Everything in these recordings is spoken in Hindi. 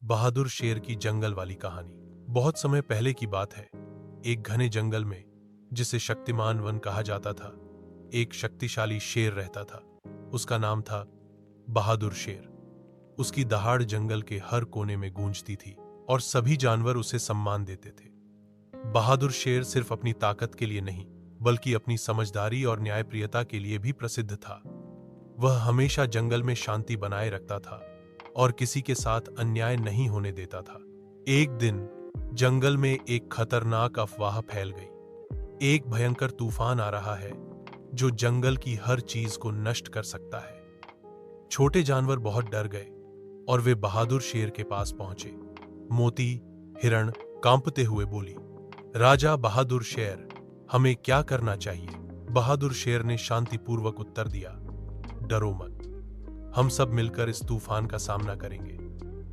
बहादुर शेर की जंगल वाली कहानी। बहुत समय पहले की बात है। एक घने जंगल में, जिसे शक्तिमान वन कहा जाता था, एक शक्तिशाली शेर रहता था। उसका नाम था बहादुर शेर। उसकी दहाड़ जंगल के हर कोने में गूंजती थी और सभी जानवर उसे सम्मान देते थे। बहादुर शेर सिर्फ अपनी ताकत के लिए नहीं, बल्कि अपनी समझदारी और न्यायप्रियता के लिए भी प्रसिद्ध था। वह हमेशा जंगल में शांति बनाए रखता था और किसी के साथ अन्याय नहीं होने देता था। एक दिन जंगल में एक खतरनाक अफवाह फैल गई। एक भयंकर तूफान आ रहा है जो जंगल की हर चीज को नष्ट कर सकता है। छोटे जानवर बहुत डर गए और वे बहादुर शेर के पास पहुंचे। मोती, हिरण कांपते हुए बोली, राजा बहादुर शेर, हमें क्या करना चाहिए? बहादुर शेर ने शांतिपूर्वक उत्तर दिया, डरो मत, हम सब मिलकर इस तूफान का सामना करेंगे।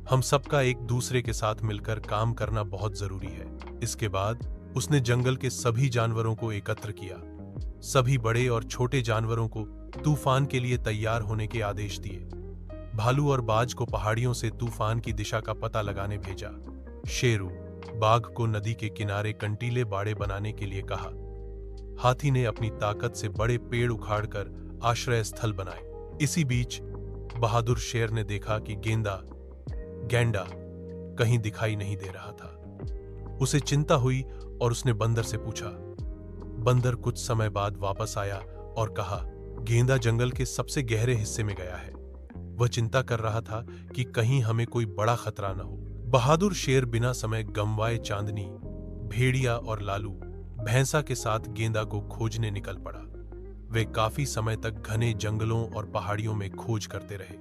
हम सबका एक दूसरे के साथ मिलकर काम करना बहुत जरूरी है। इसके बाद उसने जंगल के सभी जानवरों को एकत्र किया। सभी बड़े और छोटे जानवरों को तूफान के लिए तैयार होने के आदेश दिए। भालू और बाज को पहाड़ियों से तूफान की दिशा का पता लगाने भेजा। शेरू, बाघ को नदी के किनारे कंटीले बाड़े बनाने के लिए कहा। हाथी ने अपनी ताकत से बड़े पेड़ उखाड़कर आश्रय स्थल बनाए। इसी बीच बहादुर शेर ने देखा कि गैंडा कहीं दिखाई नहीं दे रहा था। उसे चिंता हुई और उसने बंदर से पूछा। बंदर कुछ समय बाद वापस आया और कहा, गेंदा जंगल के सबसे गहरे हिस्से में गया है। वह चिंता कर रहा था कि कहीं हमें कोई बड़ा खतरा न हो। बहादुर शेर बिना समय गंवाए चांदनी, भेड़िया और लालू भैंसा के साथ गेंदा को खोजने निकल पड़ा। वे काफी समय तक घने जंगलों और पहाड़ियों में खोज करते रहे।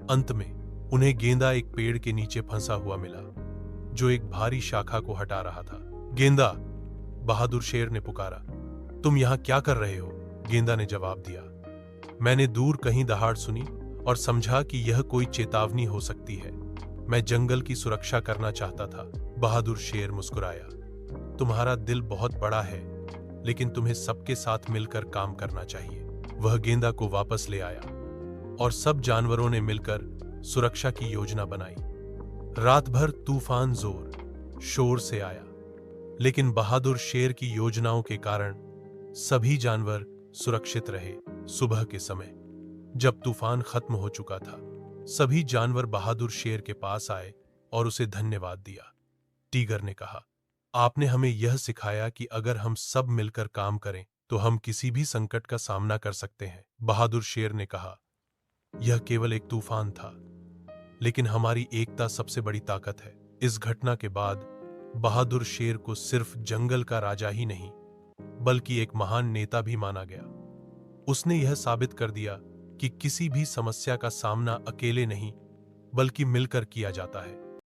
अंत में उन्हें गेंदा एक पेड़ के नीचे फंसा हुआ मिला, जो एक भारी शाखा को हटा रहा था। गेंदा, बहादुर शेर ने पुकारा, तुम यहां क्या कर रहे हो? गेंदा ने जवाब दिया, मैंने दूर कहीं दहाड़ सुनी और समझा कि यह कोई चेतावनी हो सकती है। मैं जंगल की सुरक्षा करना चाहता था। बहादुर शेर मुस्कुराया, तुम्हारा दिल बहुत बड़ा है, लेकिन तुम्हें सबके साथ मिलकर काम करना चाहिए। वह गेंदा को वापस ले आया और सब जानवरों ने मिलकर सुरक्षा की योजना बनाई। रात भर तूफान जोर शोर से आया, लेकिन बहादुर शेर की योजनाओं के कारण सभी जानवर सुरक्षित रहे। सुबह के समय जब तूफान खत्म हो चुका था, सभी जानवर बहादुर शेर के पास आए और उसे धन्यवाद दिया। टीगर ने कहा, आपने हमें यह सिखाया कि अगर हम सब मिलकर काम करें तो हम किसी भी संकट का सामना कर सकते हैं। बहादुर शेर ने कहा, यह केवल एक तूफान था, लेकिन हमारी एकता सबसे बड़ी ताकत है। इस घटना के बाद बहादुर शेर को सिर्फ जंगल का राजा ही नहीं, बल्कि एक महान नेता भी माना गया। उसने यह साबित कर दिया कि किसी भी समस्या का सामना अकेले नहीं, बल्कि मिलकर किया जाता है।